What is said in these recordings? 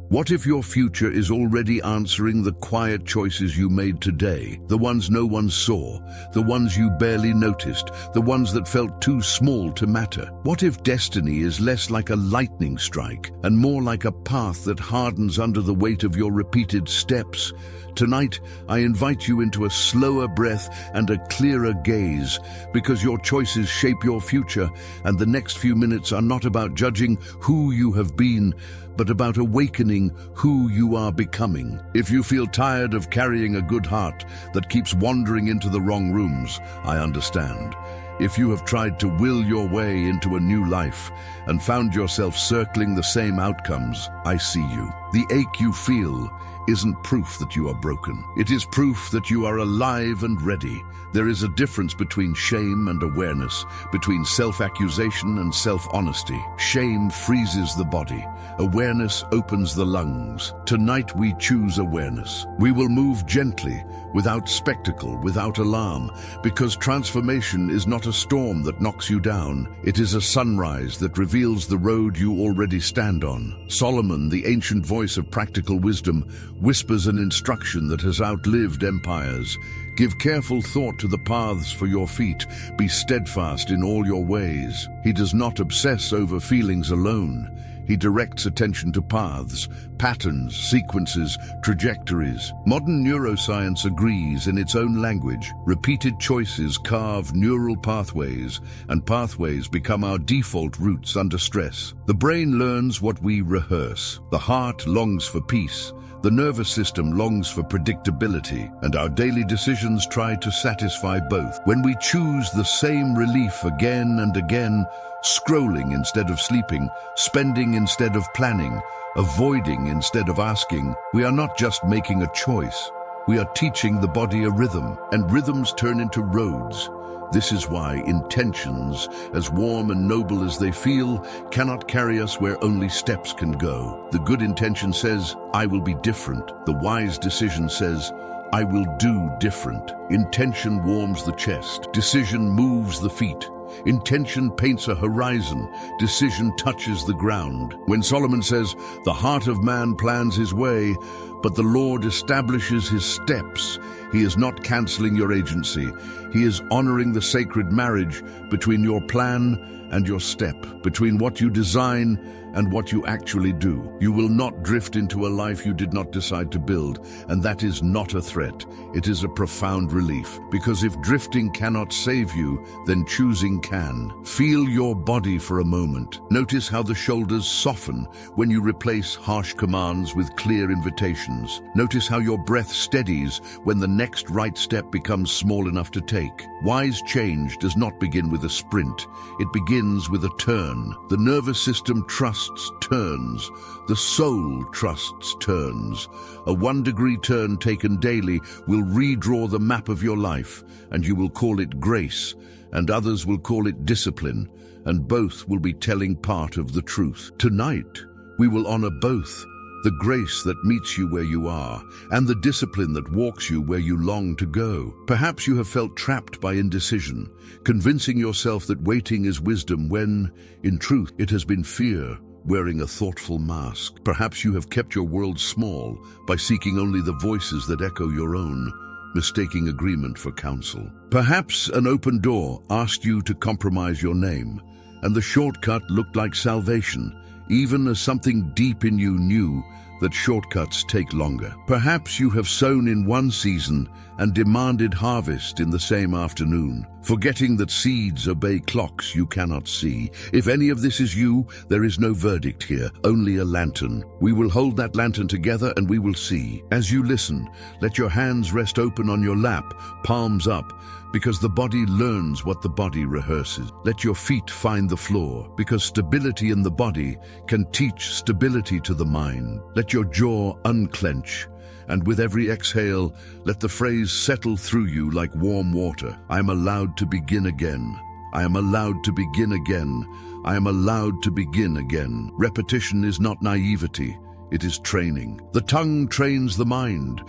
What if your future is already answering the quiet choices you made today, the ones no one saw, the ones you barely noticed, the ones that felt too small to matter? What if destiny is less like a lightning strike and more like a path that hardens under the weight of your repeated steps? Tonight, I invite you into a slower breath and a clearer gaze, because your choices shape your future, and the next few minutes are not about judging who you have been, but about awakening who you are becoming. If you feel tired of carrying a good heart that keeps wandering into the wrong rooms, I understand. If you have tried to will your way into a new life and found yourself circling the same outcomes, I see you. The ache you feel isn't proof that you are broken. It is proof that you are alive and ready. There is a difference between shame and awareness, between self-accusation and self-honesty. Shame freezes the body. Awareness opens the lungs. Tonight we choose awareness. We will move gently, without spectacle, without alarm, because transformation is not a storm that knocks you down. It is a sunrise that reveals the road you already stand on. Solomon, the ancient voice of practical wisdom, whispers an instruction that has outlived empires. Give careful thought to the paths for your feet. Be steadfast in all your ways. He does not obsess over feelings alone. He directs attention to paths, patterns, sequences, trajectories. Modern neuroscience agrees in its own language. Repeated choices carve neural pathways, and pathways become our default routes under stress. The brain learns what we rehearse. The heart longs for peace. The nervous system longs for predictability, and our daily decisions try to satisfy both. When we choose the same relief again and again, scrolling instead of sleeping, spending instead of planning, avoiding instead of asking, we are not just making a choice. We are teaching the body a rhythm, and rhythms turn into roads. This is why intentions, as warm and noble as they feel, cannot carry us where only steps can go. The good intention says, I will be different. The wise decision says, I will do different. Intention warms the chest. Decision moves the feet. Intention paints a horizon. Decision touches the ground. When Solomon says, the heart of man plans his way, but the Lord establishes his steps, he is not canceling your agency. He is honoring the sacred marriage between your plan and your step, between what you design and what you actually do. You will not drift into a life you did not decide to build, and that is not a threat. It is a profound relief, because if drifting cannot save you, then choosing can. Feel your body for a moment. Notice how the shoulders soften when you replace harsh commands with clear invitations. Notice how your breath steadies when the next right step becomes small enough to take. Wise change does not begin with a sprint. It begins with a turn. The nervous system trusts turns. The soul trusts turns. A 1-degree turn taken daily will redraw the map of your life, and you will call it grace, and others will call it discipline, and both will be telling part of the truth. Tonight, we will honor both. The grace that meets you where you are, and the discipline that walks you where you long to go. Perhaps you have felt trapped by indecision, convincing yourself that waiting is wisdom when, in truth, it has been fear wearing a thoughtful mask. Perhaps you have kept your world small by seeking only the voices that echo your own, mistaking agreement for counsel. Perhaps an open door asked you to compromise your name, and the shortcut looked like salvation, even as something deep in you knew that shortcuts take longer. Perhaps you have sown in one season and demanded harvest in the same afternoon, forgetting that seeds obey clocks you cannot see. If any of this is you, there is no verdict here, only a lantern. We will hold that lantern together and we will see. As you listen, let your hands rest open on your lap, palms up, because the body learns what the body rehearses. Let your feet find the floor, because stability in the body can teach stability to the mind. Let your jaw unclench, and with every exhale, let the phrase settle through you like warm water. I am allowed to begin again. I am allowed to begin again. I am allowed to begin again. Repetition is not naivety. it is training. The tongue trains the mind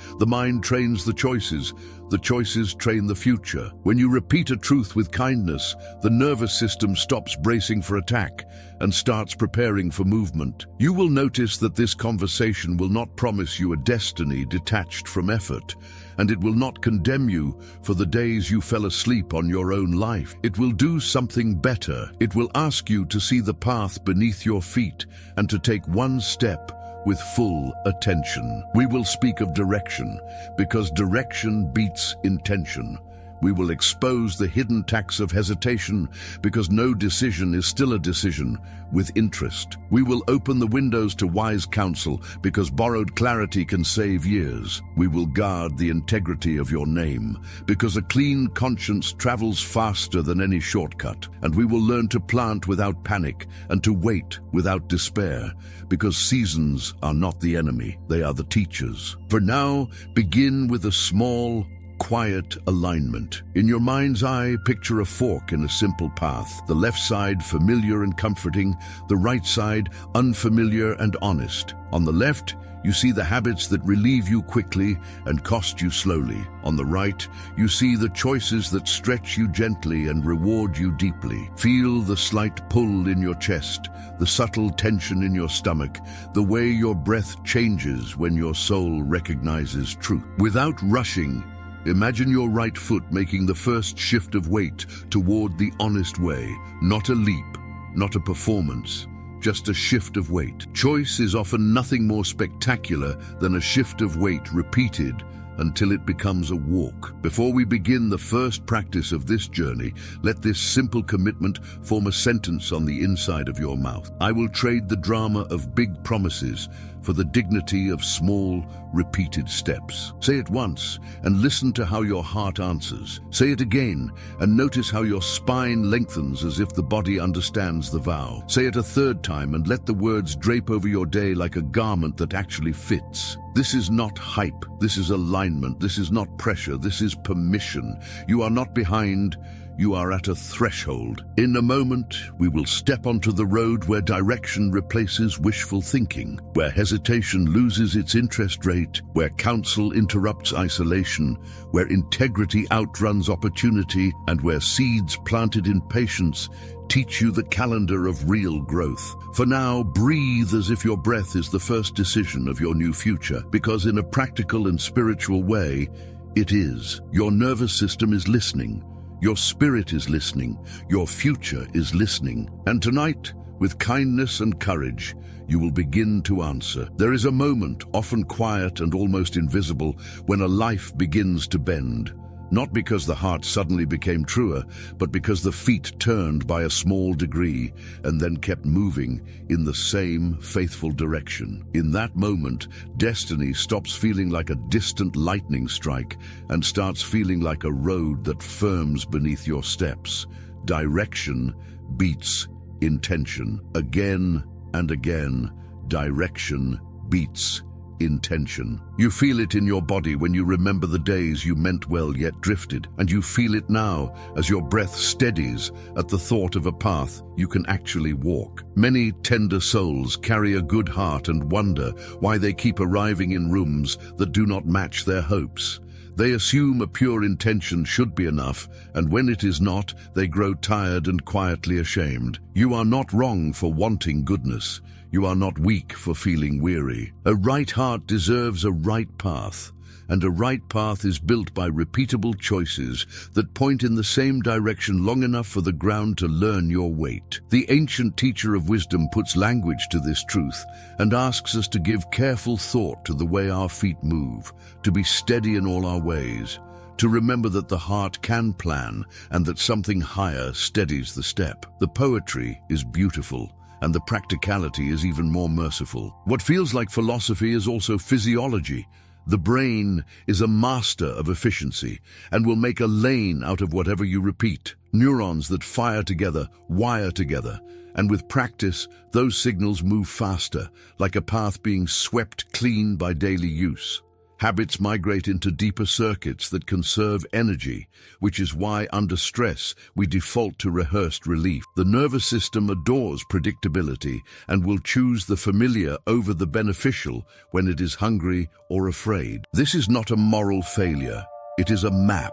trains the choices train the future. When you repeat a truth with kindness, the nervous system stops bracing for attack and starts preparing for movement. You will notice that this conversation will not promise you a destiny detached from effort, and it will not condemn you for the days you fell asleep on your own life. It will do something better. It will ask you to see the path beneath your feet and to take one step with full attention. We will speak of direction, because direction beats intention. We will expose the hidden tax of hesitation, because no decision is still a decision with interest. We will open the windows to wise counsel, because borrowed clarity can save years. We will guard the integrity of your name, because a clean conscience travels faster than any shortcut. And we will learn to plant without panic and to wait without despair, because seasons are not the enemy, they are the teachers. For now, begin with a small, quiet alignment. In your mind's eye, picture a fork in a simple path. The left side familiar and comforting, the right side unfamiliar and honest. On the left, you see the habits that relieve you quickly and cost you slowly. On the right, you see the choices that stretch you gently and reward you deeply. Feel the slight pull in your chest, the subtle tension in your stomach, the way your breath changes when your soul recognizes truth. Without rushing, imagine your right foot making the first shift of weight toward the honest way. Not a leap, not a performance, just a shift of weight. Choice is often nothing more spectacular than a shift of weight repeated until it becomes a walk. Before we begin the first practice of this journey, let this simple commitment form a sentence on the inside of your mouth. I will trade the drama of big promises for the dignity of small, repeated steps. Say it once and listen to how your heart answers. Say it again and notice how your spine lengthens as if the body understands the vow. Say it a third time and let the words drape over your day like a garment that actually fits. This is not hype. This is alignment. This is not pressure. This is permission. You are not behind. You are at a threshold. In a moment, we will step onto the road where direction replaces wishful thinking, where hesitation loses its interest rate, where counsel interrupts isolation, where integrity outruns opportunity, and where seeds planted in patience teach you the calendar of real growth. For now, breathe as if your breath is the first decision of your new future, because in a practical and spiritual way, it is. Your nervous system is listening. Your spirit is listening. Your future is listening. And tonight, with kindness and courage, you will begin to answer. There is a moment, often quiet and almost invisible, when a life begins to bend. Not because the heart suddenly became truer, but because the feet turned by a small degree and then kept moving in the same faithful direction. In that moment, destiny stops feeling like a distant lightning strike and starts feeling like a road that firms beneath your steps. Direction beats intention. Again and again, direction beats intention. You feel it in your body when you remember the days you meant well yet drifted, and you feel it now as your breath steadies at the thought of a path you can actually walk. Many tender souls carry a good heart and wonder why they keep arriving in rooms that do not match their hopes. They assume a pure intention should be enough, and when it is not, they grow tired and quietly ashamed. You are not wrong for wanting goodness. You are not weak for feeling weary. A right heart deserves a right path, and a right path is built by repeatable choices that point in the same direction long enough for the ground to learn your weight. The ancient teacher of wisdom puts language to this truth and asks us to give careful thought to the way our feet move, to be steady in all our ways, to remember that the heart can plan and that something higher steadies the step. The poetry is beautiful, and the practicality is even more merciful. What feels like philosophy is also physiology. The brain is a master of efficiency and will make a lane out of whatever you repeat. Neurons that fire together, wire together, and with practice, those signals move faster, like a path being swept clean by daily use. Habits migrate into deeper circuits that conserve energy, which is why under stress we default to rehearsed relief. The nervous system adores predictability and will choose the familiar over the beneficial when it is hungry or afraid. This is not a moral failure, it is a map.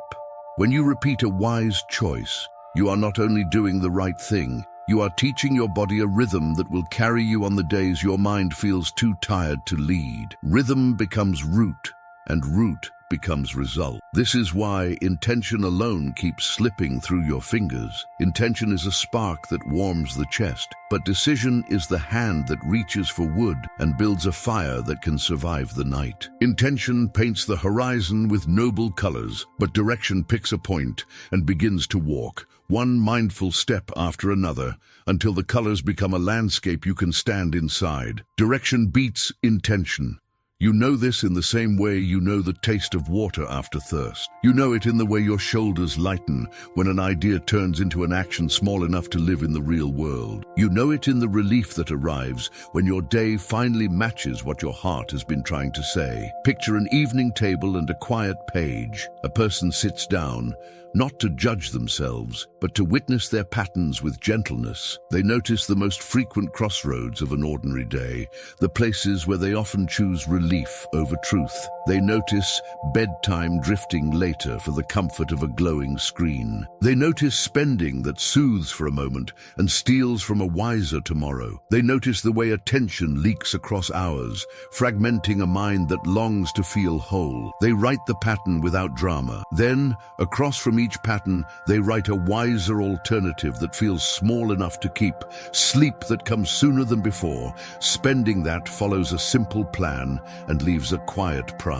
When you repeat a wise choice, you are not only doing the right thing, you are teaching your body a rhythm that will carry you on the days your mind feels too tired to lead. Rhythm becomes root, and root becomes result. This is why intention alone keeps slipping through your fingers. Intention is a spark that warms the chest, but decision is the hand that reaches for wood and builds a fire that can survive the night. Intention paints the horizon with noble colors, but direction picks a point and begins to walk, one mindful step after another, until the colors become a landscape you can stand inside. Direction beats intention. You know this in the same way you know the taste of water after thirst. You know it in the way your shoulders lighten when an idea turns into an action small enough to live in the real world. You know it in the relief that arrives when your day finally matches what your heart has been trying to say. Picture an evening table and a quiet page. A person sits down, not to judge themselves, but to witness their patterns with gentleness. They notice the most frequent crossroads of an ordinary day, the places where they often choose relief over truth. They notice bedtime drifting later for the comfort of a glowing screen. They notice spending that soothes for a moment and steals from a wiser tomorrow. They notice the way attention leaks across hours, fragmenting a mind that longs to feel whole. They write the pattern without drama. Then, across from each pattern, they write a wiser alternative that feels small enough to keep. Sleep that comes sooner than before. Spending that follows a simple plan and leaves a quiet pride.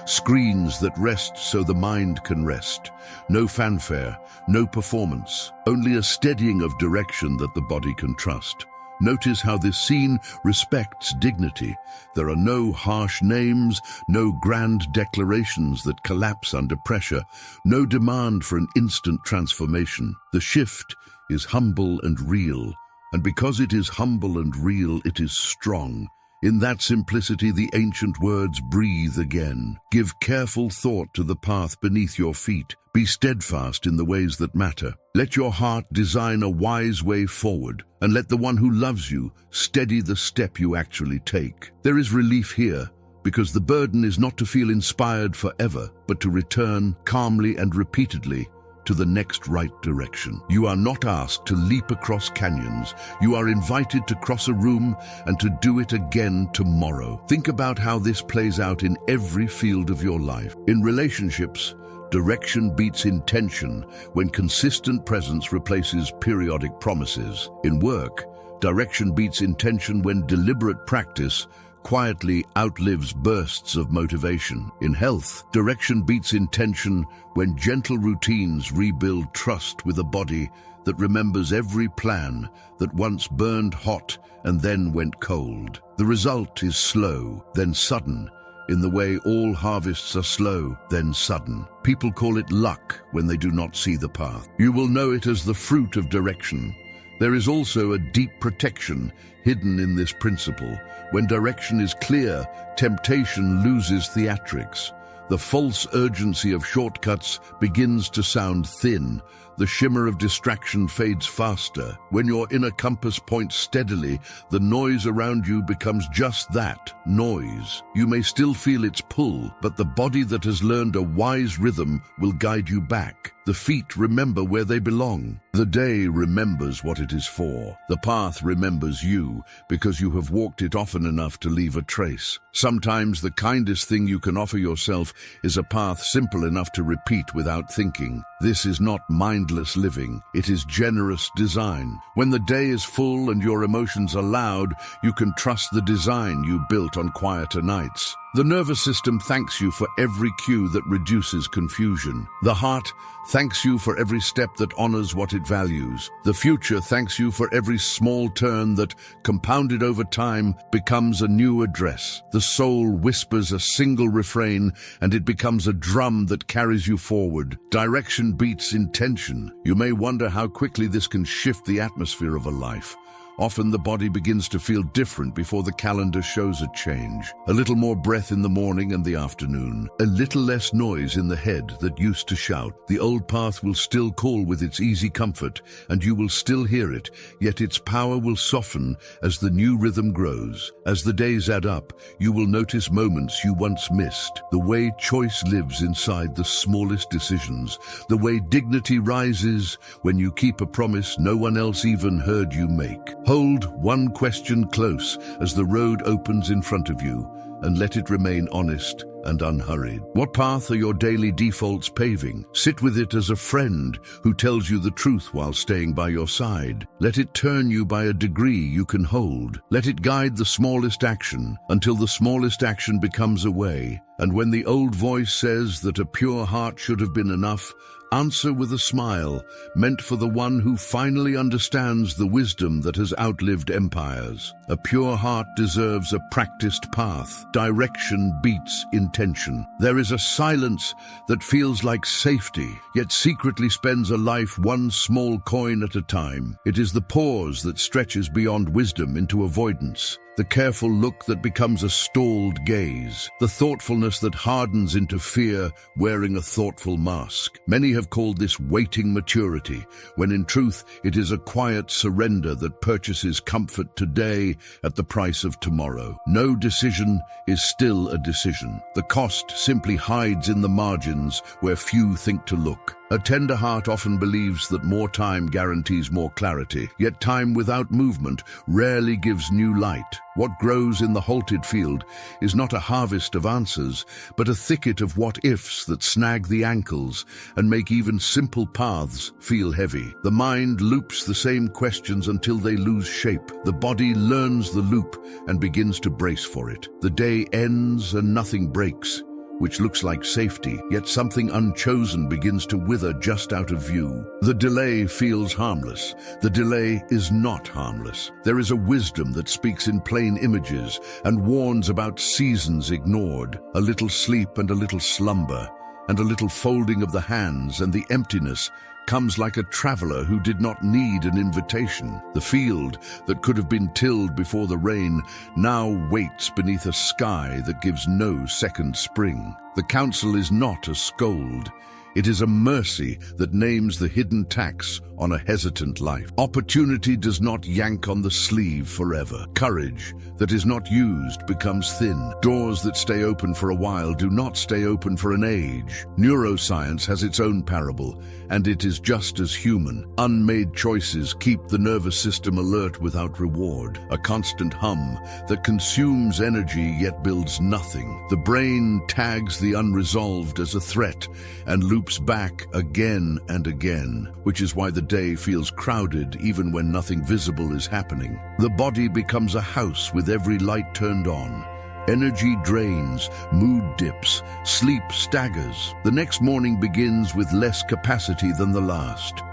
Screens that rest so the mind can rest. No fanfare, no performance, only a steadying of direction that the body can trust. Notice how this scene respects dignity. There are no harsh names, no grand declarations that collapse under pressure, no demand for an instant transformation. The shift is humble and real, and because it is humble and real, it is strong. In that simplicity, the ancient words breathe again. Give careful thought to the path beneath your feet. Be steadfast in the ways that matter. Let your heart design a wise way forward, and let the one who loves you steady the step you actually take. There is relief here, because the burden is not to feel inspired forever, but to return calmly and repeatedly to the next right direction. You are not asked to leap across canyons. You are invited to cross a room and to do it again tomorrow. Think about how this plays out in every field of your life. In relationships, direction beats intention when consistent presence replaces periodic promises. In work, direction beats intention when deliberate practice quietly outlives bursts of motivation. In health, direction beats intention when gentle routines rebuild trust with a body that remembers every plan that once burned hot and then went cold. The result is slow, then sudden, in the way all harvests are slow, then sudden. People call it luck when they do not see the path. You will know it as the fruit of direction. There is also a deep protection hidden in this principle. When direction is clear, temptation loses theatrics. The false urgency of shortcuts begins to sound thin. The shimmer of distraction fades faster. When your inner compass points steadily, the noise around you becomes just that, noise. You may still feel its pull, but the body that has learned a wise rhythm will guide you back. The feet remember where they belong. The day remembers what it is for. The path remembers you because you have walked it often enough to leave a trace. Sometimes the kindest thing you can offer yourself is a path simple enough to repeat without thinking. This is not mindless living. It is generous design. When the day is full and your emotions are loud, you can trust the design you built on quieter nights. The nervous system thanks you for every cue that reduces confusion. The heart thanks you for every step that honors what it values. The future thanks you for every small turn that, compounded over time, becomes a new address. The soul whispers a single refrain, and it becomes a drum that carries you forward. Direction beats intention. You may wonder how quickly this can shift the atmosphere of a life. Often the body begins to feel different before the calendar shows a change. A little more breath in the morning and the afternoon. A little less noise in the head that used to shout. The old path will still call with its easy comfort, and you will still hear it, yet its power will soften as the new rhythm grows. As the days add up, you will notice moments you once missed. The way choice lives inside the smallest decisions. The way dignity rises when you keep a promise no one else even heard you make. Hold one question close as the road opens in front of you, and let it remain honest and unhurried. What path are your daily defaults paving? Sit with it as a friend who tells you the truth while staying by your side. Let it turn you by a degree you can hold. Let it guide the smallest action until the smallest action becomes a way. And when the old voice says that a pure heart should have been enough, answer with a smile, meant for the one who finally understands the wisdom that has outlived empires. A pure heart deserves a practiced path. Direction beats intention. There is a silence that feels like safety, yet secretly spends a life one small coin at a time. It is the pause that stretches beyond wisdom into avoidance. The careful look that becomes a stalled gaze. The thoughtfulness that hardens into fear, wearing a thoughtful mask. Many have called this waiting maturity, when in truth it is a quiet surrender that purchases comfort today at the price of tomorrow. No decision is still a decision. The cost simply hides in the margins where few think to look. A tender heart often believes that more time guarantees more clarity, yet time without movement rarely gives new light. What grows in the halted field is not a harvest of answers, but a thicket of what-ifs that snag the ankles and make even simple paths feel heavy. The mind loops the same questions until they lose shape. The body learns the loop and begins to brace for it. The day ends and nothing breaks, which looks like safety, yet something unchosen begins to wither just out of view. The delay feels harmless. The delay is not harmless. There is a wisdom that speaks in plain images and warns about seasons ignored. A little sleep and a little slumber, and a little folding of the hands, and the emptiness comes like a traveler who did not need an invitation. The field that could have been tilled before the rain now waits beneath a sky that gives no second spring. The counsel is not a scold. It is a mercy that names the hidden tax on a hesitant life. Opportunity does not yank on the sleeve forever. Courage that is not used becomes thin. Doors that stay open for a while do not stay open for an age. Neuroscience has its own parable, and it is just as human. Unmade choices keep the nervous system alert without reward. A constant hum that consumes energy yet builds nothing. The brain tags the unresolved as a threat and loops back again and again, which is why the day feels crowded even when nothing visible is happening. The body becomes a house with every light turned on. Energy drains, mood dips, sleep staggers. The next morning begins with less capacity than the last.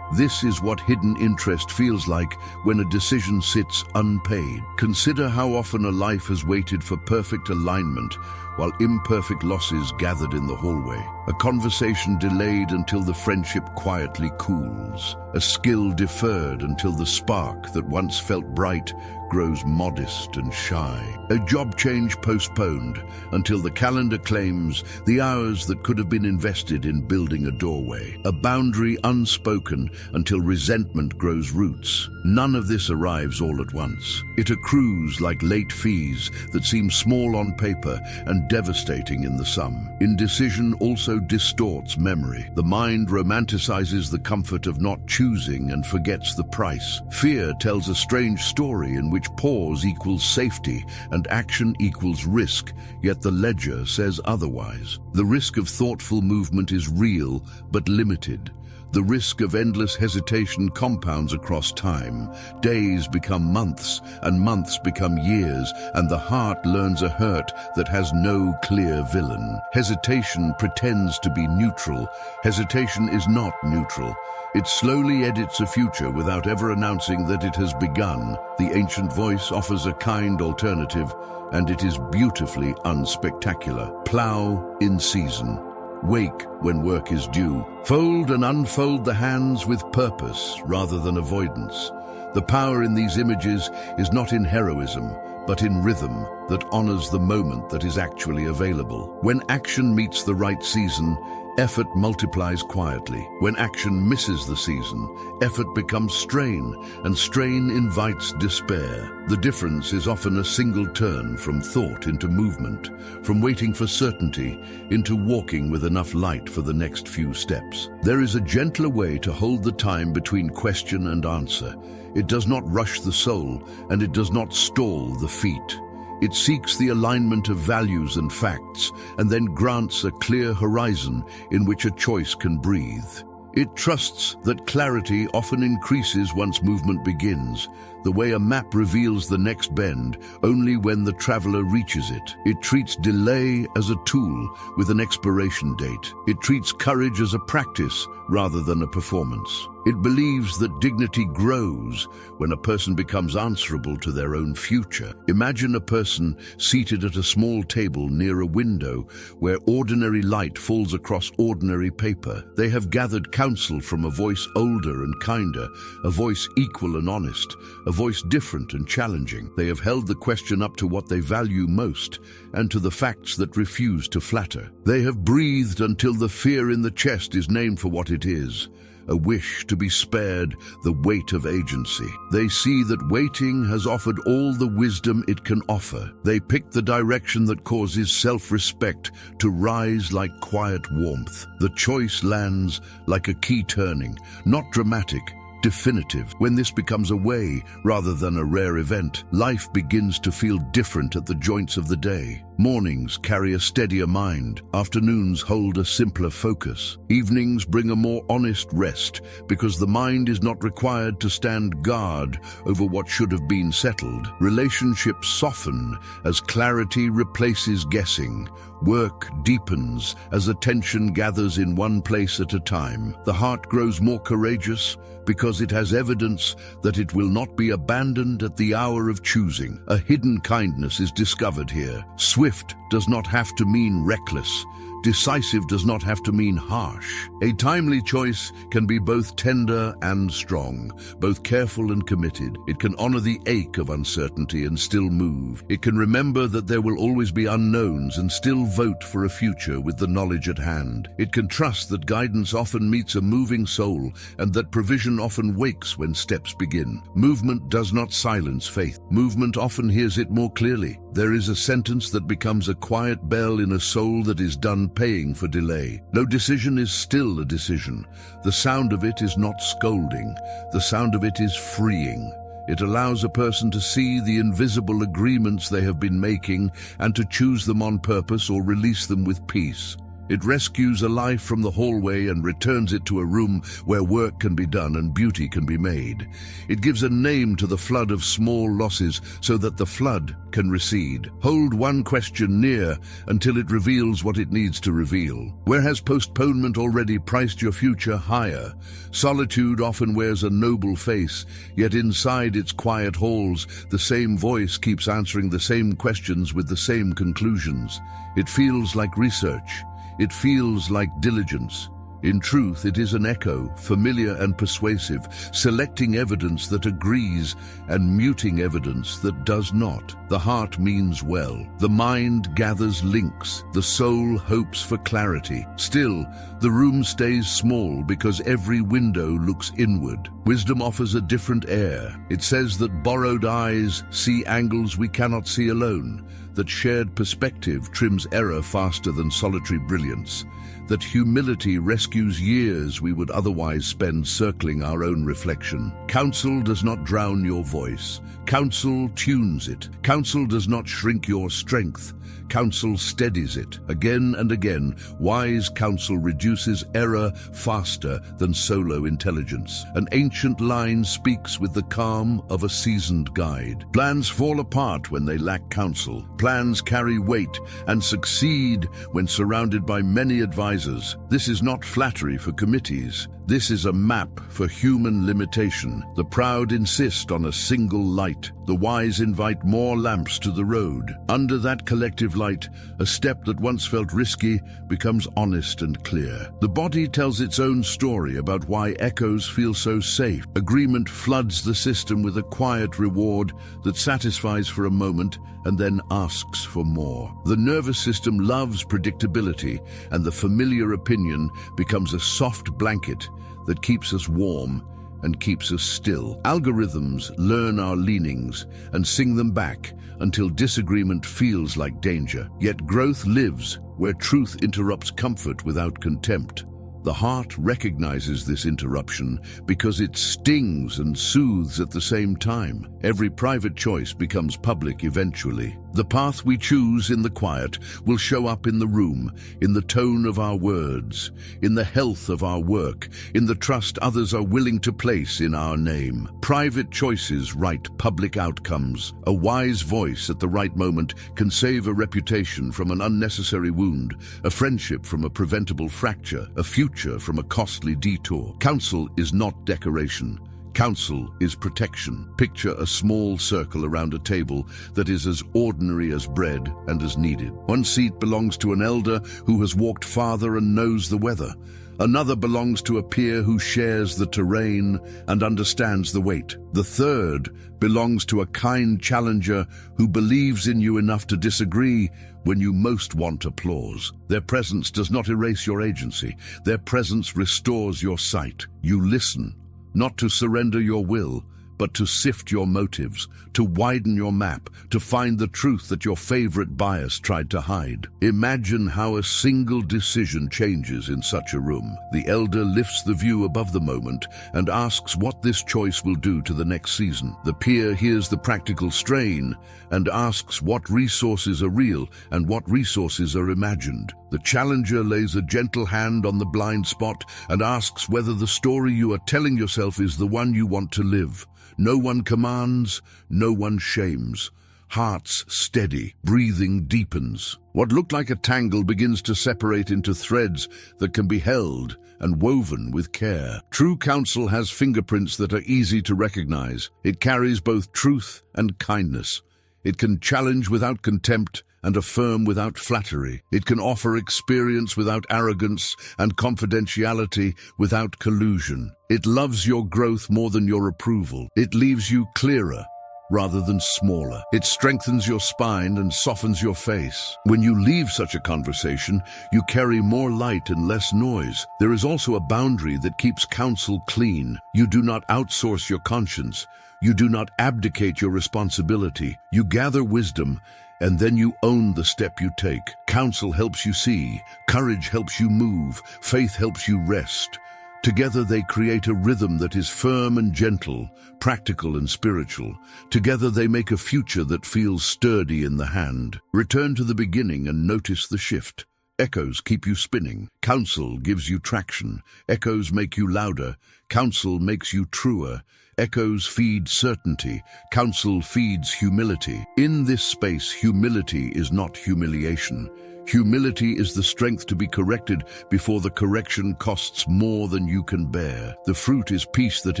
This is what hidden interest feels like when a decision sits unpaid. Consider how often a life has waited for perfect alignment while imperfect losses gathered in the hallway. A conversation delayed until the friendship quietly cools. A skill deferred until the spark that once felt bright grows modest and shy. A job change postponed until the calendar claims the hours that could have been invested in building a doorway. A boundary unspoken until resentment grows roots. None of this arrives all at once. It accrues like late fees that seem small on paper and devastating in the sum. Indecision also distorts memory. The mind romanticizes the comfort of not choosing and forgets the price. Fear tells a strange story in which pause equals safety and action equals risk, yet the ledger says otherwise. The risk of thoughtful movement is real but limited. The risk of endless hesitation compounds across time. Days become months, and months become years, and the heart learns a hurt that has no clear villain. Hesitation pretends to be neutral. Hesitation is not neutral. It slowly edits a future without ever announcing that it has begun. The ancient voice offers a kind alternative, and it is beautifully unspectacular. Plow in season. Wake when work is due. Fold and unfold the hands with purpose rather than avoidance. The power in these images is not in heroism, but in rhythm that honors the moment that is actually available. When action meets the right season, effort multiplies quietly. When action misses the season, effort becomes strain, and strain invites despair. The difference is often a single turn from thought into movement, from waiting for certainty into walking with enough light for the next few steps. There is a gentler way to hold the time between question and answer. It does not rush the soul, and it does not stall the feet. It seeks the alignment of values and facts, and then grants a clear horizon in which a choice can breathe. It trusts that clarity often increases once movement begins, the way a map reveals the next bend only when the traveler reaches it. It treats delay as a tool with an expiration date. It treats courage as a practice rather than a performance. It believes that dignity grows when a person becomes answerable to their own future. Imagine a person seated at a small table near a window where ordinary light falls across ordinary paper. They have gathered counsel from a voice older and kinder, a voice equal and honest, a voice different and challenging. They have held the question up to what they value most and to the facts that refuse to flatter. They have breathed until the fear in the chest is named for what it is, a wish to be spared the weight of agency. They see that waiting has offered all the wisdom it can offer. They pick the direction that causes self-respect to rise like quiet warmth. The choice lands like a key turning, not dramatic, definitive. When this becomes a way rather than a rare event, life begins to feel different at the joints of the day. Mornings carry a steadier mind. Afternoons hold a simpler focus. Evenings bring a more honest rest because the mind is not required to stand guard over what should have been settled. Relationships soften as clarity replaces guessing. Work deepens as attention gathers in one place at a time. The heart grows more courageous because it has evidence that it will not be abandoned at the hour of choosing. A hidden kindness is discovered here. Swift does not have to mean reckless. Decisive does not have to mean harsh. A timely choice can be both tender and strong, both careful and committed. It can honor the ache of uncertainty and still move. It can remember that there will always be unknowns and still vote for a future with the knowledge at hand. It can trust that guidance often meets a moving soul and that provision often wakes when steps begin. Movement does not silence faith. Movement often hears it more clearly. There is a sentence that becomes a quiet bell in a soul that is done paying for delay. No decision is still a decision. The sound of it is not scolding. The sound of it is freeing. It allows a person to see the invisible agreements they have been making and to choose them on purpose or release them with peace. It rescues a life from the hallway and returns it to a room where work can be done and beauty can be made. It gives a name to the flood of small losses so that the flood can recede. Hold one question near until it reveals what it needs to reveal. Where has postponement already priced your future higher? Solitude often wears a noble face, yet inside its quiet halls, the same voice keeps answering the same questions with the same conclusions. It feels like research. It feels like diligence. In truth, it is an echo, familiar and persuasive, selecting evidence that agrees and muting evidence that does not. The heart means well. The mind gathers links. The soul hopes for clarity. Still, the room stays small because every window looks inward. Wisdom offers a different air. It says that borrowed eyes see angles we cannot see alone, that shared perspective trims error faster than solitary brilliance, that humility rescues years we would otherwise spend circling our own reflection. Counsel does not drown your voice. Counsel tunes it. Counsel does not shrink your strength. Counsel steadies it. Again and again, wise counsel reduces error faster than solo intelligence. An ancient line speaks with the calm of a seasoned guide. Plans fall apart when they lack counsel. Plans carry weight and succeed when surrounded by many advisors. This is not flattery for committees. This is a map for human limitation. The proud insist on a single light. The wise invite more lamps to the road. Under that collective light, a step that once felt risky becomes honest and clear. The body tells its own story about why echoes feel so safe. Agreement floods the system with a quiet reward that satisfies for a moment and then asks for more. The nervous system loves predictability, and the familiar opinion becomes a soft blanket that keeps us warm and keeps us still. Algorithms learn our leanings and sing them back until disagreement feels like danger. Yet growth lives where truth interrupts comfort without contempt. The heart recognizes this interruption because it stings and soothes at the same time. Every private choice becomes public eventually. The path we choose in the quiet will show up in the room, in the tone of our words, in the health of our work, in the trust others are willing to place in our name. Private choices write public outcomes. A wise voice at the right moment can save a reputation from an unnecessary wound, a friendship from a preventable fracture, a future from a costly detour. Counsel is not decoration. Counsel is protection. Picture a small circle around a table that is as ordinary as bread and as needed. One seat belongs to an elder who has walked farther and knows the weather. Another belongs to a peer who shares the terrain and understands the weight. The third belongs to a kind challenger who believes in you enough to disagree when you most want applause. Their presence does not erase your agency. Their presence restores your sight. You listen, not to surrender your will, but to sift your motives, to widen your map, to find the truth that your favorite bias tried to hide. Imagine how a single decision changes in such a room. The elder lifts the view above the moment and asks what this choice will do to the next season. The peer hears the practical strain and asks what resources are real and what resources are imagined. The challenger lays a gentle hand on the blind spot and asks whether the story you are telling yourself is the one you want to live. No one commands, no one shames. Hearts steady, breathing deepens. What looked like a tangle begins to separate into threads that can be held and woven with care. True counsel has fingerprints that are easy to recognize. It carries both truth and kindness. It can challenge without contempt and affirm without flattery. It can offer experience without arrogance and confidentiality without collusion. It loves your growth more than your approval. It leaves you clearer rather than smaller. It strengthens your spine and softens your face. When you leave such a conversation, you carry more light and less noise. There is also a boundary that keeps counsel clean. You do not outsource your conscience. You do not abdicate your responsibility. You gather wisdom, and then you own the step you take. Counsel helps you see, courage helps you move, faith helps you rest. Together they create a rhythm that is firm and gentle, practical and spiritual. Together they make a future that feels sturdy in the hand. Return to the beginning and notice the shift. Echoes keep you spinning. Counsel gives you traction. Echoes make you louder. Counsel makes you truer. Echoes feed certainty. Counsel feeds humility. In this space, humility is not humiliation. Humility is the strength to be corrected before the correction costs more than you can bear. The fruit is peace that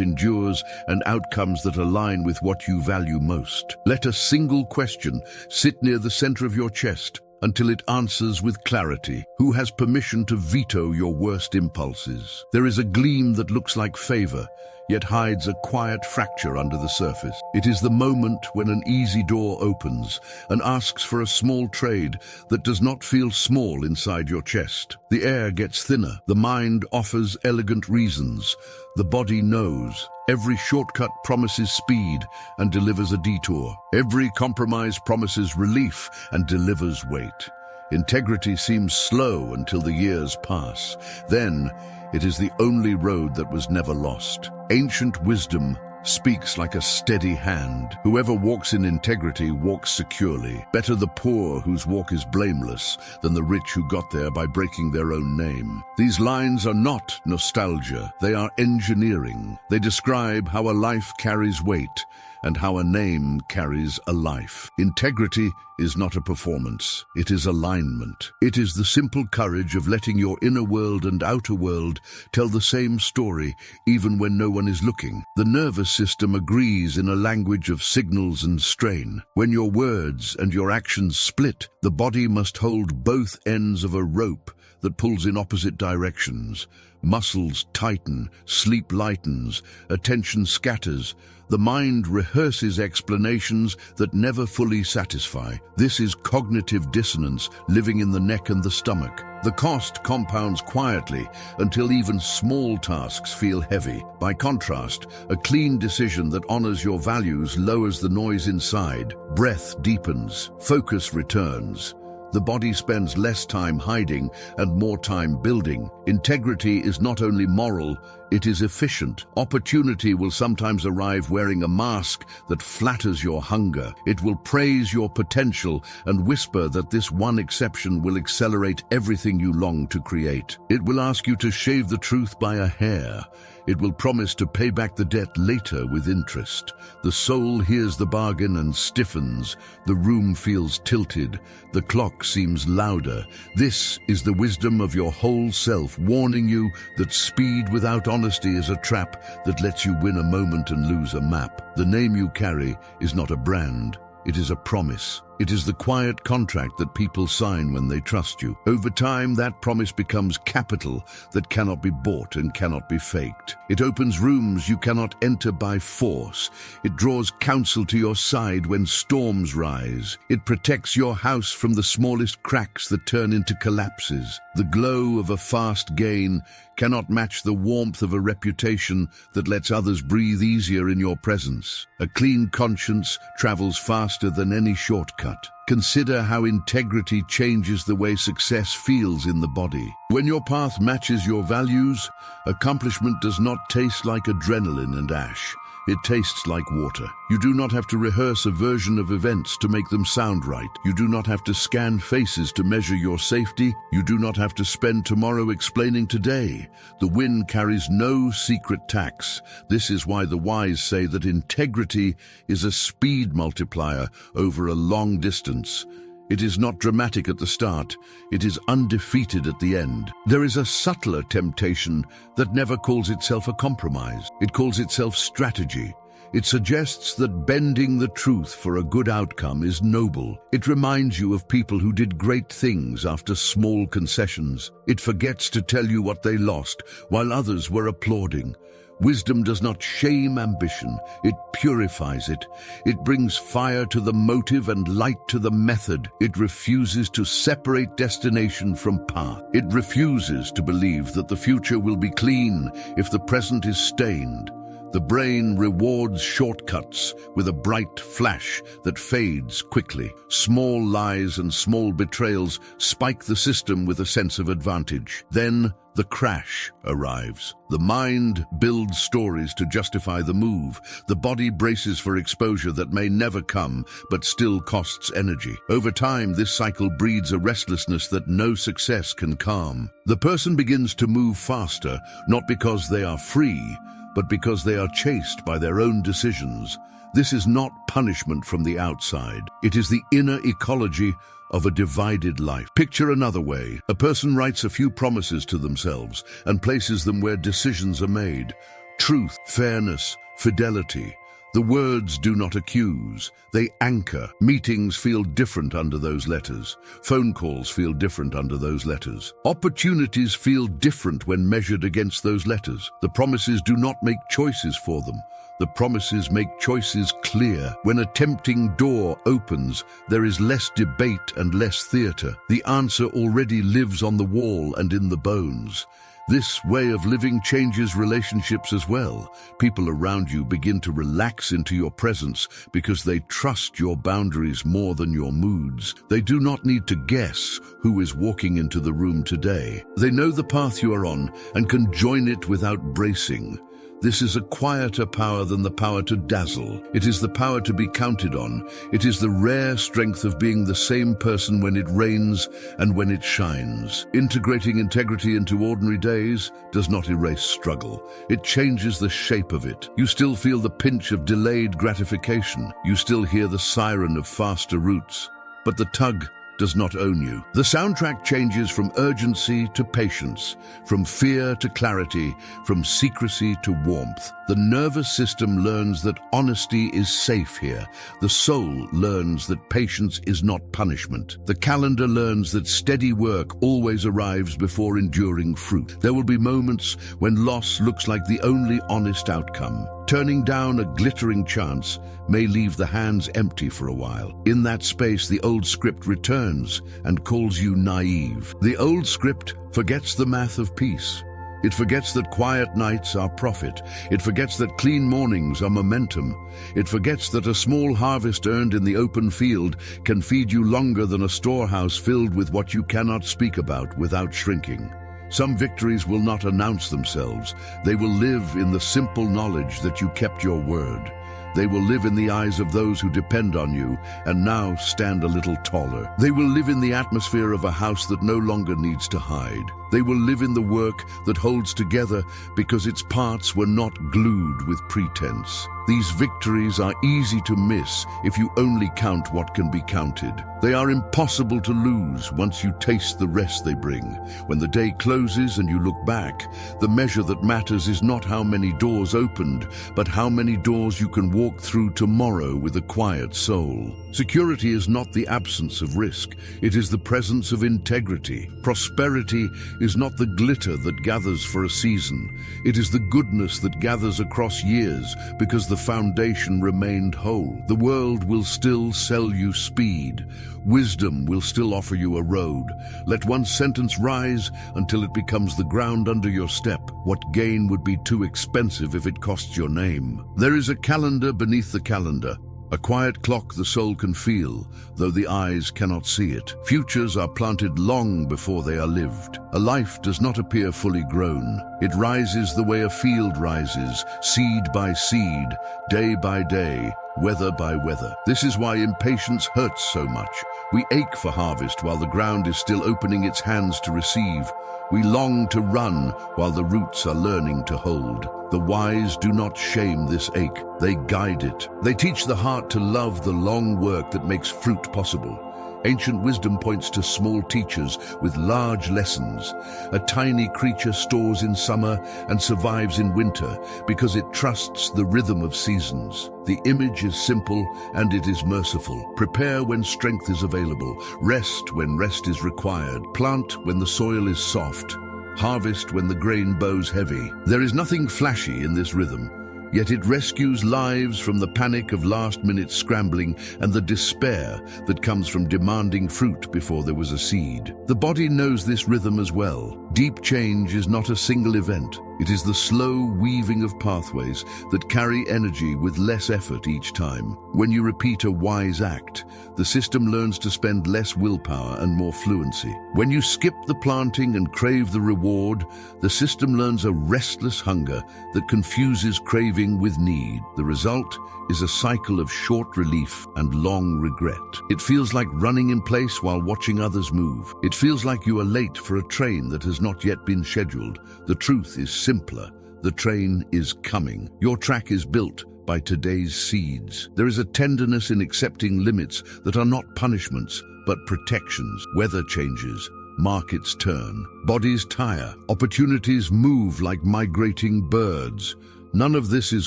endures and outcomes that align with what you value most. Let a single question sit near the center of your chest until it answers with clarity. Who has permission to veto your worst impulses? There is a gleam that looks like favor, yet hides a quiet fracture under the surface. It is the moment when an easy door opens and asks for a small trade that does not feel small inside your chest. The air gets thinner. The mind offers elegant reasons. The body knows. Every shortcut promises speed and delivers a detour. Every compromise promises relief and delivers weight. Integrity seems slow until the years pass. Then, it is the only road that was never lost. Ancient wisdom speaks like a steady hand. Whoever walks in integrity walks securely. Better the poor whose walk is blameless than the rich who got there by breaking their own name. These lines are not nostalgia. They are engineering. They describe how a life carries weight and how a name carries a life. Integrity is not a performance, it is alignment. It is the simple courage of letting your inner world and outer world tell the same story, even when no one is looking. The nervous system agrees in a language of signals and strain. When your words and your actions split, the body must hold both ends of a rope that pulls in opposite directions. Muscles tighten, sleep lightens, attention scatters. The mind rehearses explanations that never fully satisfy. This is cognitive dissonance living in the neck and the stomach. The cost compounds quietly until even small tasks feel heavy. By contrast, a clean decision that honors your values lowers the noise inside. Breath deepens, focus returns. The body spends less time hiding and more time building. Integrity is not only moral, it is efficient. Opportunity will sometimes arrive wearing a mask that flatters your hunger. It will praise your potential and whisper that this one exception will accelerate everything you long to create. It will ask you to shave the truth by a hair. It will promise to pay back the debt later with interest. The soul hears the bargain and stiffens. The room feels tilted. The clock seems louder. This is the wisdom of your whole self, warning you that speed without honesty is a trap that lets you win a moment and lose a map. The name you carry is not a brand. It is a promise. It is the quiet contract that people sign when they trust you. Over time, that promise becomes capital that cannot be bought and cannot be faked. It opens rooms you cannot enter by force. It draws counsel to your side when storms rise. It protects your house from the smallest cracks that turn into collapses. The glow of a fast gain cannot match the warmth of a reputation that lets others breathe easier in your presence. A clean conscience travels faster than any shortcut. Consider how integrity changes the way success feels in the body. When your path matches your values, accomplishment does not taste like adrenaline and ash. It tastes like water. You do not have to rehearse a version of events to make them sound right. You do not have to scan faces to measure your safety. You do not have to spend tomorrow explaining today. The win carries no secret tax. This is why the wise say that integrity is a speed multiplier over a long distance. It is not dramatic at the start. It is undefeated at the end. There is a subtler temptation that never calls itself a compromise. It calls itself strategy. It suggests that bending the truth for a good outcome is noble. It reminds you of people who did great things after small concessions. It forgets to tell you what they lost while others were applauding. Wisdom does not shame ambition, it purifies it. It brings fire to the motive and light to the method. It refuses to separate destination from path. It refuses to believe that the future will be clean if the present is stained. The brain rewards shortcuts with a bright flash that fades quickly. Small lies and small betrayals spike the system with a sense of advantage. Then the crash arrives. The mind builds stories to justify the move. The body braces for exposure that may never come, but still costs energy. Over time, this cycle breeds a restlessness that no success can calm. The person begins to move faster, not because they are free, but because they are chased by their own decisions. This is not punishment from the outside. It is the inner ecology of a divided life. Picture another way. A person writes a few promises to themselves and places them where decisions are made. Truth, fairness, fidelity. The words do not accuse, they anchor. Meetings feel different under those letters. Phone calls feel different under those letters. Opportunities feel different when measured against those letters. The promises do not make choices for them. The promises make choices clear. When a tempting door opens, there is less debate and less theater. The answer already lives on the wall and in the bones. This way of living changes relationships as well. People around you begin to relax into your presence because they trust your boundaries more than your moods. They do not need to guess who is walking into the room today. They know the path you are on and can join it without bracing. This is a quieter power than the power to dazzle. It is the power to be counted on. It is the rare strength of being the same person when it rains and when it shines. Integrating integrity into ordinary days does not erase struggle. It changes the shape of it. You still feel the pinch of delayed gratification. You still hear the siren of faster routes. But the tug does not own you. The soundtrack changes from urgency to patience, from fear to clarity, from secrecy to warmth. The nervous system learns that honesty is safe here. The soul learns that patience is not punishment. The calendar learns that steady work always arrives before enduring fruit. There will be moments when loss looks like the only honest outcome. Turning down a glittering chance may leave the hands empty for a while. In that space, the old script returns and calls you naive. The old script forgets the math of peace. It forgets that quiet nights are profit. It forgets that clean mornings are momentum. It forgets that a small harvest earned in the open field can feed you longer than a storehouse filled with what you cannot speak about without shrinking. Some victories will not announce themselves. They will live in the simple knowledge that you kept your word. They will live in the eyes of those who depend on you and now stand a little taller. They will live in the atmosphere of a house that no longer needs to hide. They will live in the work that holds together because its parts were not glued with pretense. These victories are easy to miss if you only count what can be counted. They are impossible to lose once you taste the rest they bring. When the day closes and you look back, the measure that matters is not how many doors opened, but how many doors you can walk through tomorrow with a quiet soul. Security is not the absence of risk. It is the presence of integrity. Prosperity is not the glitter that gathers for a season. It is the goodness that gathers across years because the foundation remained whole. The world will still sell you speed. Wisdom will still offer you a road. Let one sentence rise until it becomes the ground under your step. What gain would be too expensive if it costs your name? There is a calendar beneath the calendar. A quiet clock the soul can feel, though the eyes cannot see it. Futures are planted long before they are lived. A life does not appear fully grown. It rises the way a field rises, seed by seed, day by day, weather by weather. This is why impatience hurts so much. We ache for harvest while the ground is still opening its hands to receive. We long to run while the roots are learning to hold. The wise do not shame this ache, they guide it. They teach the heart to love the long work that makes fruit possible. Ancient wisdom points to small teachers with large lessons. A tiny creature stores in summer and survives in winter because it trusts the rhythm of seasons. The image is simple and it is merciful. Prepare when strength is available. Rest when rest is required. Plant when the soil is soft. Harvest when the grain bows heavy. There is nothing flashy in this rhythm, yet it rescues lives from the panic of last-minute scrambling and the despair that comes from demanding fruit before there was a seed. The body knows this rhythm as well. Deep change is not a single event. It is the slow weaving of pathways that carry energy with less effort each time. When you repeat a wise act, the system learns to spend less willpower and more fluency. When you skip the planting and crave the reward, the system learns a restless hunger that confuses craving with need. The result is a cycle of short relief and long regret. It feels like running in place while watching others move. It feels like you are late for a train that has not yet been scheduled. The truth is simpler. The train is coming. Your track is built by today's seeds. There is a tenderness in accepting limits that are not punishments, but protections. Weather changes. Markets turn. Bodies tire. Opportunities move like migrating birds. None of this is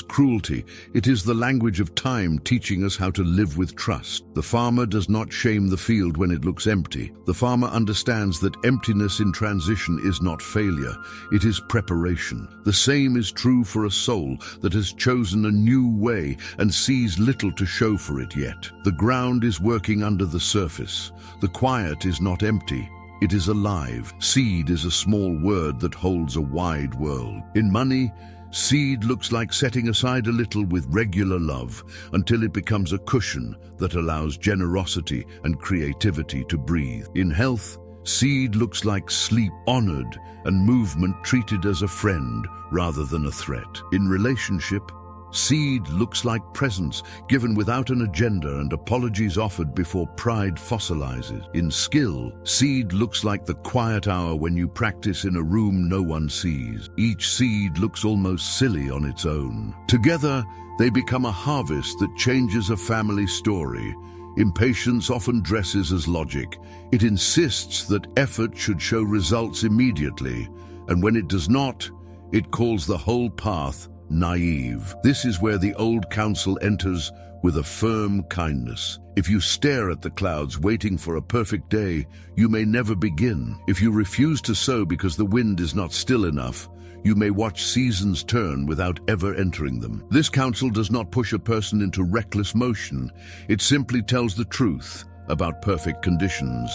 cruelty. It is the language of time teaching us how to live with trust. The farmer does not shame the field when it looks empty. The farmer understands that emptiness in transition is not failure. It is preparation. The same is true for a soul that has chosen a new way and sees little to show for it yet. The ground is working under the surface. The quiet is not empty. It is alive. Seed is a small word that holds a wide world. In money, seed looks like setting aside a little with regular love until it becomes a cushion that allows generosity and creativity to breathe. In health, Seed looks like sleep honored and movement treated as a friend rather than a threat. In relationship, seed looks like presence given without an agenda and apologies offered before pride fossilizes. In skill, seed looks like the quiet hour when you practice in a room no one sees. Each seed looks almost silly on its own. Together, they become a harvest that changes a family story. Impatience often dresses as logic. It insists that effort should show results immediately, and when it does not, it calls the whole path naive. This is where the old counsel enters with a firm kindness. If you stare at the clouds waiting for a perfect day, you may never begin. If you refuse to sow because the wind is not still enough, you may watch seasons turn without ever entering them. This counsel does not push a person into reckless motion. It simply tells the truth about perfect conditions.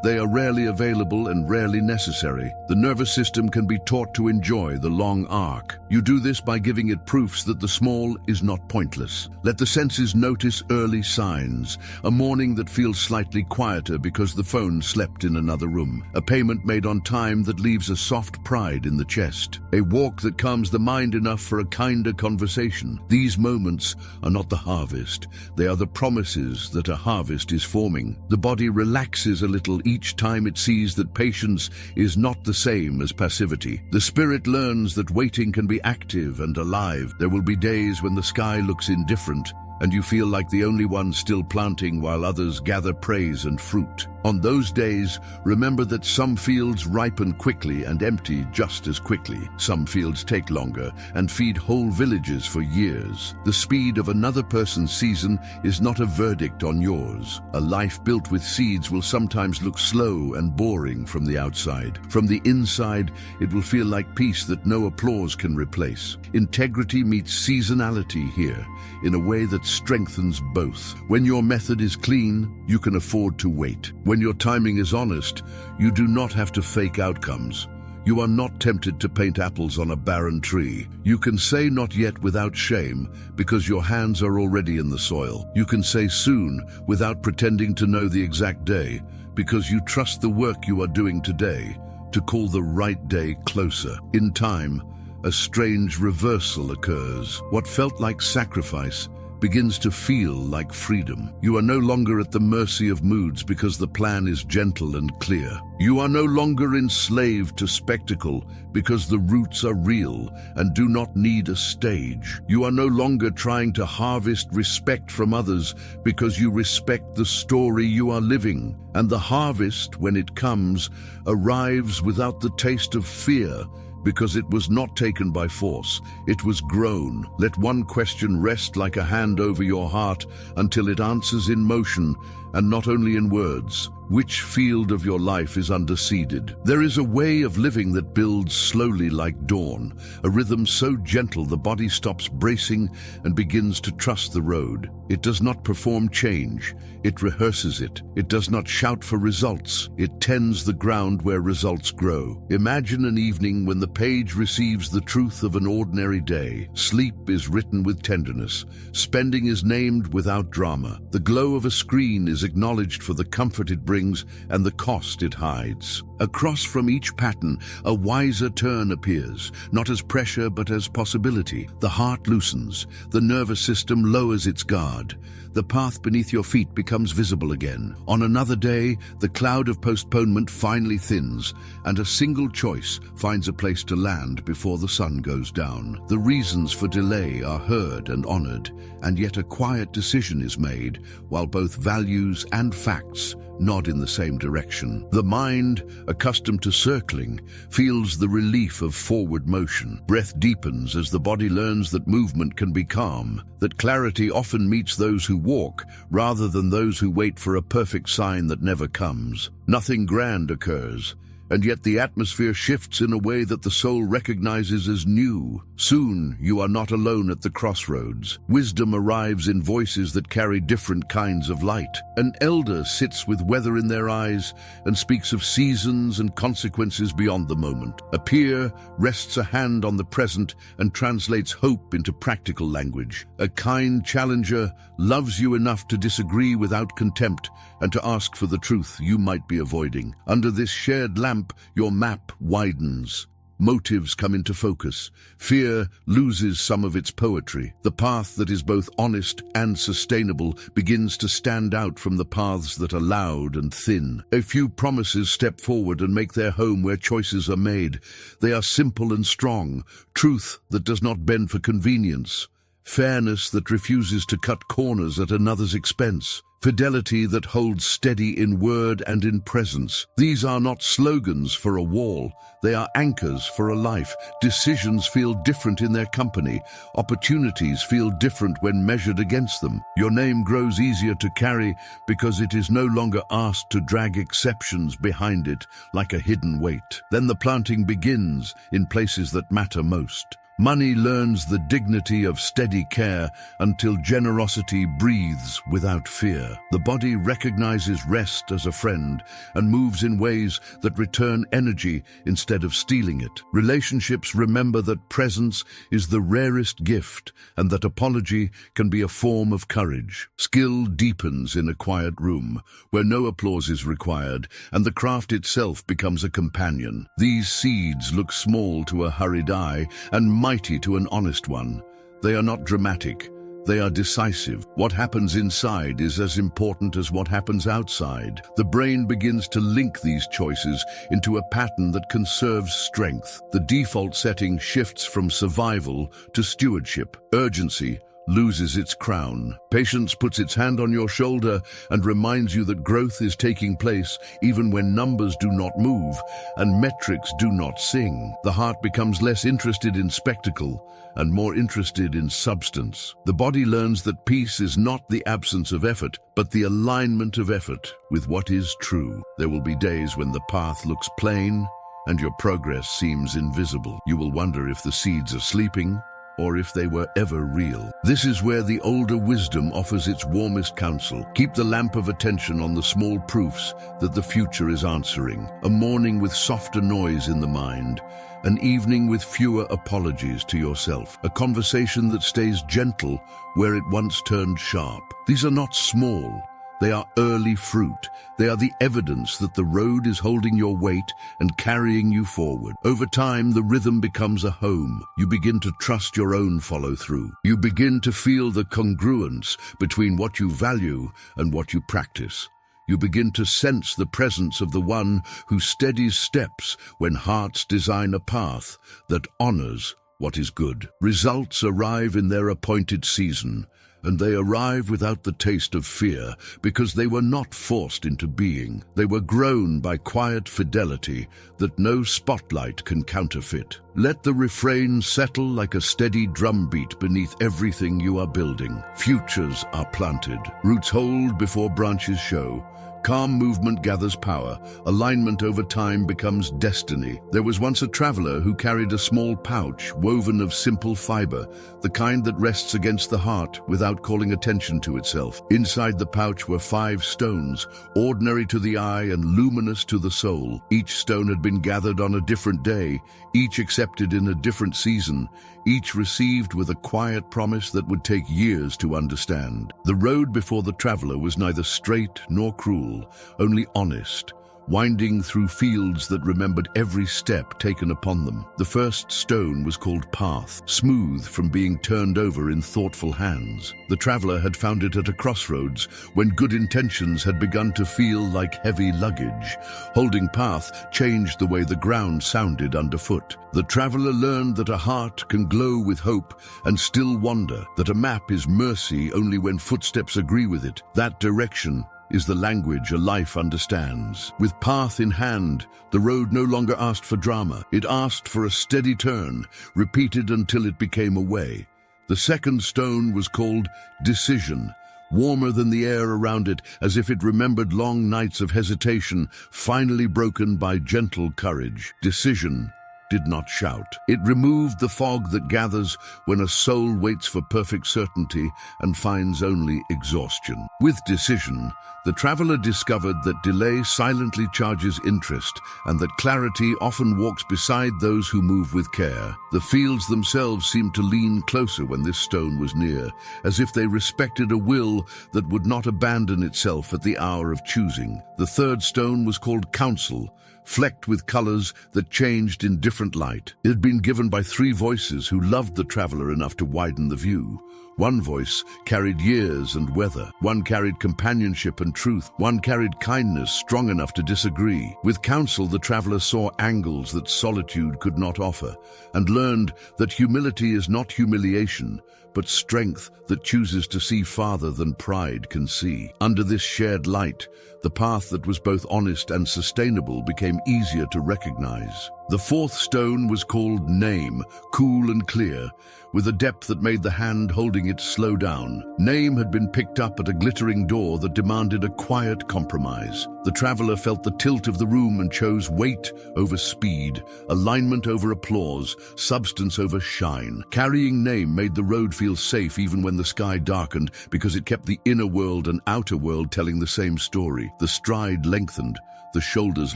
They are rarely available and rarely necessary. The nervous system can be taught to enjoy the long arc. You do this by giving it proofs that the small is not pointless. Let the senses notice early signs. A morning that feels slightly quieter because the phone slept in another room. A payment made on time that leaves a soft pride in the chest. A walk that calms the mind enough for a kinder conversation. These moments are not the harvest. They are the promises that a harvest is forming. The body relaxes a little each time it sees that patience is not the same as passivity. The spirit learns that waiting can be active and alive. There will be days when the sky looks indifferent and you feel like the only one still planting while others gather praise and fruit. On those days, remember that some fields ripen quickly and empty just as quickly. Some fields take longer and feed whole villages for years. The speed of another person's season is not a verdict on yours. A life built with seeds will sometimes look slow and boring from the outside. From the inside, it will feel like peace that no applause can replace. Integrity meets seasonality here in a way that strengthens both. When your method is clean, you can afford to wait. When your timing is honest, you do not have to fake outcomes. You are not tempted to paint apples on a barren tree. You can say not yet without shame because your hands are already in the soil. You can say soon without pretending to know the exact day because you trust the work you are doing today to call the right day closer. In time, a strange reversal occurs. What felt like sacrifice begins to feel like freedom. You are no longer at the mercy of moods because the plan is gentle and clear. You are no longer enslaved to spectacle because the roots are real and do not need a stage. You are no longer trying to harvest respect from others because you respect the story you are living. And the harvest, when it comes, arrives without the taste of fear, because it was not taken by force, it was grown. Let one question rest like a hand over your heart until it answers in motion and not only in words. Which field of your life is underseeded? There is a way of living that builds slowly like dawn, a rhythm so gentle the body stops bracing and begins to trust the road. It does not perform change, it rehearses it. It does not shout for results, it tends the ground where results grow. Imagine an evening when the page receives the truth of an ordinary day. Sleep is written with tenderness, spending is named without drama. The glow of a screen is acknowledged for the comfort it brings and the cost it hides. Across from each pattern, a wiser turn appears, not as pressure but as possibility. The heart loosens, the nervous system lowers its guard. The path beneath your feet becomes visible again. On another day, the cloud of postponement finally thins, and a single choice finds a place to land before the sun goes down. The reasons for delay are heard and honored, and yet a quiet decision is made, while both values and facts nod in the same direction. The mind, accustomed to circling, feels the relief of forward motion. Breath deepens as the body learns that movement can be calm, that clarity often meets those who walk rather than those who wait for a perfect sign that never comes. Nothing grand occurs. and yet the atmosphere shifts in a way that the soul recognizes as new. Soon, you are not alone at the crossroads. Wisdom arrives in voices that carry different kinds of light. An elder sits with weather in their eyes and speaks of seasons and consequences beyond the moment. A peer rests a hand on the present and translates hope into practical language. A kind challenger loves you enough to disagree without contempt and to ask for the truth you might be avoiding. Under this shared lamp, your map widens. Motives come into focus. Fear loses some of its poetry. The path that is both honest and sustainable begins to stand out from the paths that are loud and thin. A few promises step forward and make their home where choices are made. They are simple and strong. Truth that does not bend for convenience. Fairness that refuses to cut corners at another's expense. Fidelity that holds steady in word and in presence. These are not slogans for a wall. They are anchors for a life. Decisions feel different in their company. Opportunities feel different when measured against them. Your name grows easier to carry because it is no longer asked to drag exceptions behind it like a hidden weight. Then the planting begins in places that matter most. Money learns the dignity of steady care until generosity breathes without fear. The body recognizes rest as a friend and moves in ways that return energy instead of stealing it. Relationships remember that presence is the rarest gift and that apology can be a form of courage. Skill deepens in a quiet room where no applause is required, and the craft itself becomes a companion. These seeds look small to a hurried eye and mighty to an honest one. They are not dramatic. They are decisive. What happens inside is as important as what happens outside. The brain begins to link these choices into a pattern that conserves strength. The default setting shifts from survival to stewardship. Urgency loses its crown. Patience puts its hand on your shoulder and reminds you that growth is taking place even when numbers do not move and metrics do not sing. The heart becomes less interested in spectacle and more interested in substance. The body learns that peace is not the absence of effort, but the alignment of effort with what is true. There will be days when the path looks plain and your progress seems invisible. You will wonder if the seeds are sleeping or if they were ever real. This is where the older wisdom offers its warmest counsel. Keep the lamp of attention on the small proofs that the future is answering. A morning with softer noise in the mind. An evening with fewer apologies to yourself. A conversation that stays gentle where it once turned sharp. These are not small. They are early fruit. They are the evidence that the road is holding your weight and carrying you forward. Over time, the rhythm becomes a home. You begin to trust your own follow-through. You begin to feel the congruence between what you value and what you practice. You begin to sense the presence of the one who steadies steps when hearts design a path that honors what is good. Results arrive in their appointed season, and they arrive without the taste of fear because they were not forced into being. They were grown by quiet fidelity that no spotlight can counterfeit. Let the refrain settle like a steady drumbeat beneath everything you are building. Futures are planted. Roots hold before branches show. Calm movement gathers power. Alignment over time becomes destiny. There was once a traveler who carried a small pouch woven of simple fiber, the kind that rests against the heart without calling attention to itself. Inside the pouch were 5 stones, ordinary to the eye and luminous to the soul. Each stone had been gathered on a different day, each accepted in a different season, each received with a quiet promise that would take years to understand. The road before the traveler was neither straight nor cruel, only honest, winding through fields that remembered every step taken upon them. The first stone was called path, smooth from being turned over in thoughtful hands. The traveler had found it at a crossroads when good intentions had begun to feel like heavy luggage. Holding path changed the way the ground sounded underfoot. The traveler learned that a heart can glow with hope and still wander, that a map is mercy only when footsteps agree with it. That direction is the language a life understands. With path in hand, the road no longer asked for drama. It asked for a steady turn, repeated until it became a way. The second stone was called decision, warmer than the air around it, as if it remembered long nights of hesitation, finally broken by gentle courage. Decision did not shout. It removed the fog that gathers when a soul waits for perfect certainty and finds only exhaustion. With decision, the traveler discovered that delay silently charges interest and that clarity often walks beside those who move with care. The fields themselves seemed to lean closer when this stone was near, as if they respected a will that would not abandon itself at the hour of choosing. The third stone was called counsel, flecked with colors that changed in different light. It had been given by three voices who loved the traveler enough to widen the view. One voice carried years and weather. One carried companionship and truth. One carried kindness strong enough to disagree. With counsel, the traveler saw angles that solitude could not offer, and learned that humility is not humiliation, but strength that chooses to see farther than pride can see. Under this shared light, the path that was both honest and sustainable became easier to recognize. The fourth stone was called name, cool and clear, with a depth that made the hand holding it slow down. Name had been picked up at a glittering door that demanded a quiet compromise. The traveler felt the tilt of the room and chose weight over speed, alignment over applause, substance over shine. Carrying name made the road feel safe even when the sky darkened, because it kept the inner world and outer world telling the same story. The stride lengthened, the shoulders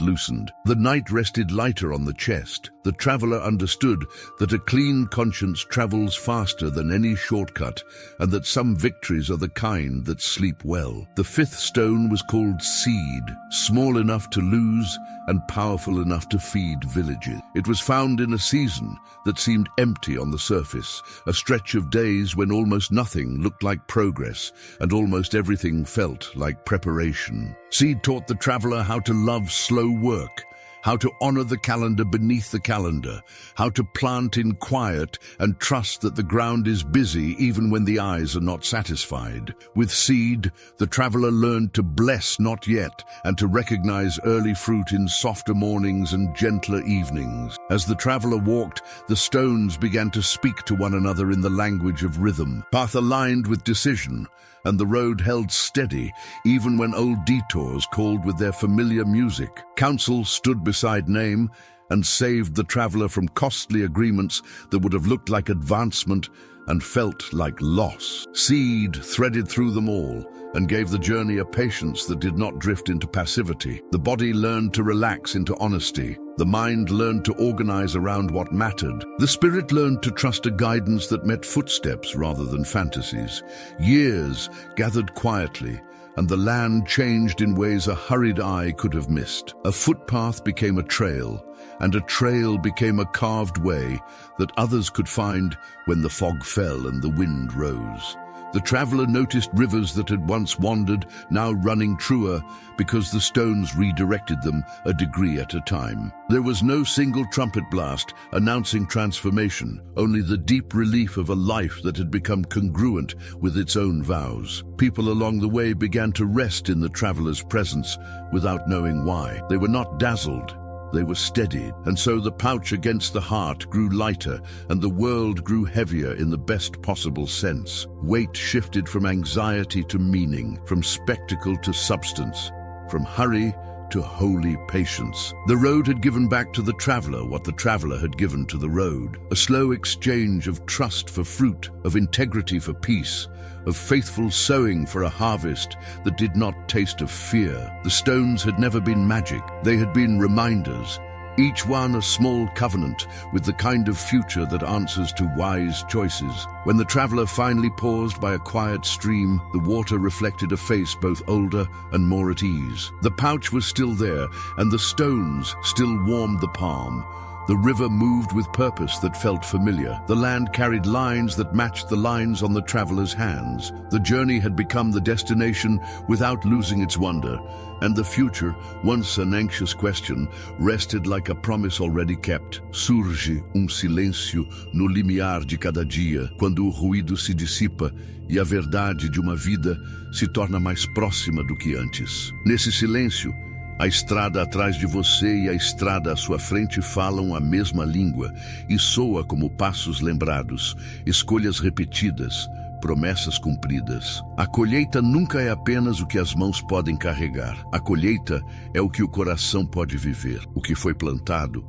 loosened. The night rested lighter on the chest. The traveler understood that a clean conscience travels faster than any shortcut, and that some victories are the kind that sleep well. The fifth stone was called seed, small enough to lose and powerful enough to feed villages. It was found in a season that seemed empty on the surface, a stretch of days when almost nothing looked like progress and almost everything felt like preparation. Seed taught the traveler how to love slow work, how to honor the calendar beneath the calendar, how to plant in quiet and trust that the ground is busy even when the eyes are not satisfied. With seed, the traveler learned to bless not yet and to recognize early fruit in softer mornings and gentler evenings. As the traveler walked, the stones began to speak to one another in the language of rhythm. Path aligned with decision, and the road held steady, even when old detours called with their familiar music. Counsel stood beside name and saved the traveler from costly agreements that would have looked like advancement and felt like loss. Seed threaded through them all and gave the journey a patience that did not drift into passivity. The body learned to relax into honesty. The mind learned to organize around what mattered. The spirit learned to trust a guidance that met footsteps rather than fantasies. Years gathered quietly, and the land changed in ways a hurried eye could have missed. A footpath became a trail, and a trail became a carved way that others could find when the fog fell and the wind rose. The traveler noticed rivers that had once wandered, now running truer, because the stones redirected them a degree at a time. There was no single trumpet blast announcing transformation, only the deep relief of a life that had become congruent with its own vows. People along the way began to rest in the traveler's presence without knowing why. They were not dazzled. They were steadied, and so the pouch against the heart grew lighter, and the world grew heavier in the best possible sense. Weight shifted from anxiety to meaning, from spectacle to substance, from hurry to holy patience. The road had given back to the traveler what the traveler had given to the road, a slow exchange of trust for fruit, of integrity for peace, of faithful sowing for a harvest that did not taste of fear. The stones had never been magic. They had been reminders, each one a small covenant with the kind of future that answers to wise choices. When the traveler finally paused by a quiet stream, the water reflected a face both older and more at ease. The pouch was still there, and the stones still warmed the palm. The river moved with purpose that felt familiar. The land carried lines that matched the lines on the traveler's hands. The journey had become the destination without losing its wonder, and the future, once an anxious question, rested like a promise already kept. Surge silêncio no limiar de cada dia, quando o ruído se dissipa e a verdade de uma vida se torna mais próxima do que antes. Nesse silêncio, a estrada atrás de você e a estrada à sua frente falam a mesma língua e soa como passos lembrados, escolhas repetidas, promessas cumpridas. A colheita nunca é apenas o que as mãos podem carregar. A colheita é o que o coração pode viver. O que foi plantado,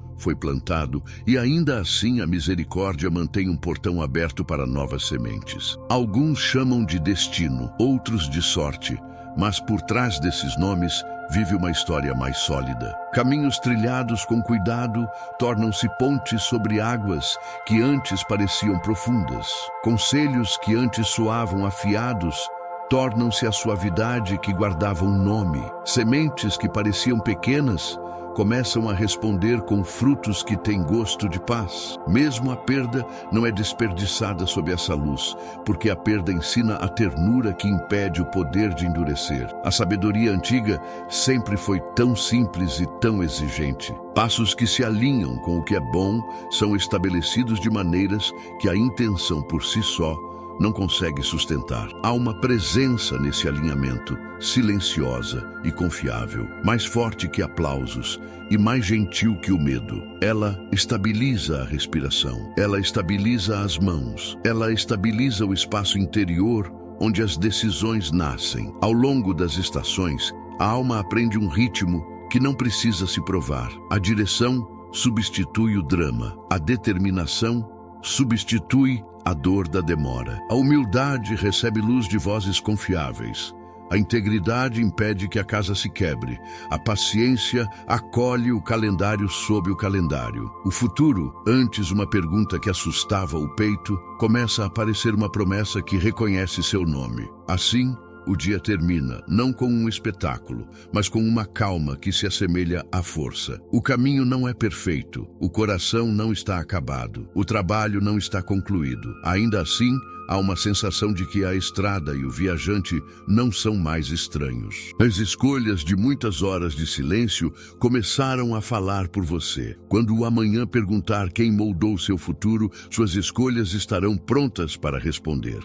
e ainda assim a misericórdia mantém um portão aberto para novas sementes. Alguns chamam de destino, outros de sorte, mas por trás desses nomes vive uma história mais sólida. Caminhos trilhados com cuidado tornam-se pontes sobre águas que antes pareciam profundas. Conselhos que antes soavam afiados tornam-se a suavidade que guardava um nome. Sementes que pareciam pequenas começam a responder com frutos que têm gosto de paz. Mesmo a perda não é desperdiçada sob essa luz, porque a perda ensina a ternura que impede o poder de endurecer. A sabedoria antiga sempre foi tão simples e tão exigente. Passos que se alinham com o que é bom são estabelecidos de maneiras que a intenção por si só não consegue sustentar. Há uma presença nesse alinhamento, silenciosa e confiável, mais forte que aplausos e mais gentil que o medo. Ela estabiliza a respiração, ela estabiliza as mãos, ela estabiliza o espaço interior onde as decisões nascem. Ao longo das estações, a alma aprende um ritmo que não precisa se provar. A direção substitui o drama, a determinação substitui a dor da demora. A humildade recebe luz de vozes confiáveis. A integridade impede que a casa se quebre. A paciência acolhe o calendário sob o calendário. O futuro, antes uma pergunta que assustava o peito, começa a aparecer uma promessa que reconhece seu nome. Assim, o dia termina, não com um espetáculo, mas com uma calma que se assemelha à força. O caminho não é perfeito, o coração não está acabado, o trabalho não está concluído. Ainda assim, há uma sensação de que a estrada e o viajante não são mais estranhos. As escolhas de muitas horas de silêncio começaram a falar por você. Quando o amanhã perguntar quem moldou seu futuro, suas escolhas estarão prontas para responder.